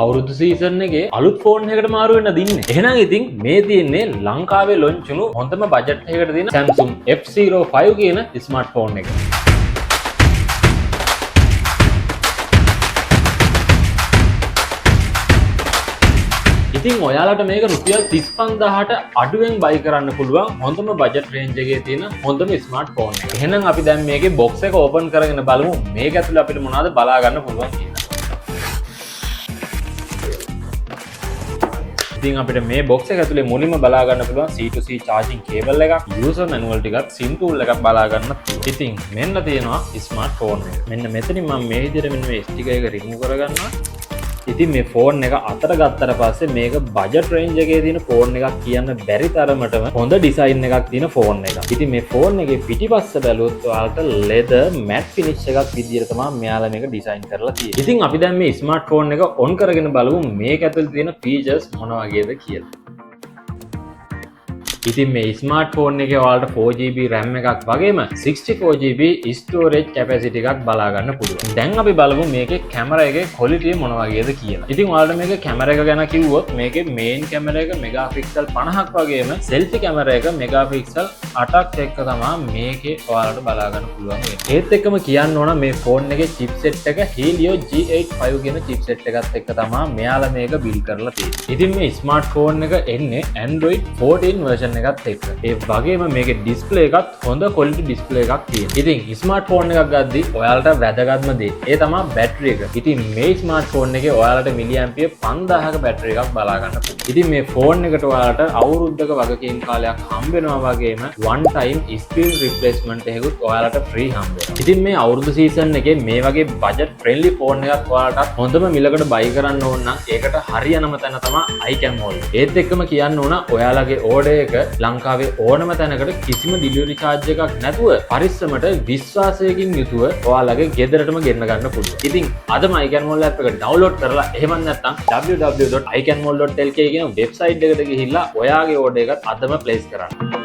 අවුරුදු සීසන් එකේ අලුත් ෆෝන් එකකට මාරු වෙන්න දින්නේ. එහෙනම් ඉතින් මේ තියෙන්නේ ලංකාවේ ලොන්ච් වුණු හොඳම බජට් එකකට තියෙන Samsung F05 කියන ස්මාර්ට් ෆෝන් එක. ඉතින් ඔයාලට මේක රුපියල් 35000ට අඩුවෙන් බයි කරන්න පුළුවන් හොඳම බජට් රේන්ජ් එකේ තියෙන හොඳම ස්මාර්ට් ෆෝන් එක. එහෙනම් අපි දැන් මේකේ බොක්ස් එක ඕපන් කරගෙන බලමු මේක ඇතුලේ අපිට මොනවද බලා ගන්න පුළුවන් කියලා. ඉතින් අපිට මේ බොක්ස් එක ඇතුලේ මුලින්ම බලා ගන්න පුළුවන් C2C charging cable එකක්, user manual ටිකක්, SIM tool එකක් බලා ගන්න පුළුවන්. ඉතින් මෙන්න තියෙනවා ස්මාර්ට් ෆෝන් එක. මෙන්න මෙතනින් මම මේ විදිහට මෙන්න මේ ස්ටිකර් එක රිමූව් කරගන්නවා. ඉතින් මේ ෆෝන් එක අතට ගත්තට පස්සේ මේක බජට් රේන්ජ් එකේ තියෙන ෆෝන් එකක් කියන්න බැරි තරමටම හොඳ ඩිසයින් එකක් තියෙන ෆෝන් එකක්. ඉතින් මේ ෆෝන් එකේ පිටිපස්ස බැලුවොත් ඔයාලට leather matte finish එකක් විදියට තමයි මෙයාලා මේක ඩිසයින් කරලා තියෙන්නේ. ඉතින් අපි දැන් මේ ස්මාර්ට් ෆෝන් එක ඔන් කරගෙන බලමු මේක ඇතුලේ තියෙන ෆීචර්ස් මොන වගේද කියලා. ඉතින් මේ ස්මාර්ට් ෆෝන් එකේ ඔයාලට 4GB RAM එකක් වගේම 64GB storage capacity එකක් බලා ගන්න පුළුවන්. දැන් අපි බලමු මේකේ කැමරා එකේ quality මොන වගේද කියලා. ඉතින් ඔයාලට මේකේ කැමරා එක ගැන කිව්වොත් මේකේ main කැමරා එක මෙගාපික්සල් 50ක් වගේම selfie කැමරා එක මෙගාපික්සල් 8ක් එක්ක තමයි මේකේ ඔයාලට බලා ගන්න පුළුවන් වෙන්නේ. ඒත් එක්කම කියන්න ඕන මේ ෆෝන් එකේ chipset එක Helio G85 කියන chipset එකත් එක්ක තමයි මෙයාලා මේක build කරලා තියෙන්නේ. ඉතින් මේ ස්මාර්ට් ෆෝන් එක එන්නේ Android 14 version එකත් එක්ක. ඒ වගේම මේකේ ඩිස්ප්ලේ එකත් හොඳ ක්වොලිටි ඩිස්ප්ලේ එකක් තියෙනවා. ඉතින් ස්මාර්ට් ෆෝන් එකක් ගද්දි ඔයාලට වැදගත්ම දේ ඒ තමයි බැටරි එක. ඉතින් මේ ස්මාර්ට් ෆෝන් එකේ ඔයාලට මිලිඇම්පියර් 5000ක බැටරි එකක් බලා ගන්න පුළුවන්. ඉතින් මේ ෆෝන් එකට ඔයාලට අවුරුද්දක වගකීම් කාලයක් හම්බ වෙනවා වගේම one time screen replacement එකකුත් ඔයාලට free හම්බ වෙනවා. ඉතින් මේ අවුරුදු සීසන් එකේ මේ වගේ budget friendly ෆෝන් එකක් ඔයාලට හොඳම මිලකට buy කරන්න ඕන නම් ඒකට හරියනම තැන තමයි iCam Mall. ඒත් එක්කම කියන්න ඕන ඔයාලගේ order එක ලංකාවේ ඕනම තැනකට කිසිම ඩිලිවරි charge එකක් නැතුව පරිස්සමට විශ්වාසයකින් යුතුව ඔයාලගේ ගෙදරටම ගෙන්න ගන්න පුළුවන්. ඉතින් අදම iCam Mall app එක download කරලා එහෙම නැත්නම් www.icanmall.lk කියන website එකට ගිහිල්ලා ඔයාගේ order එකත් අදම place කරන්න.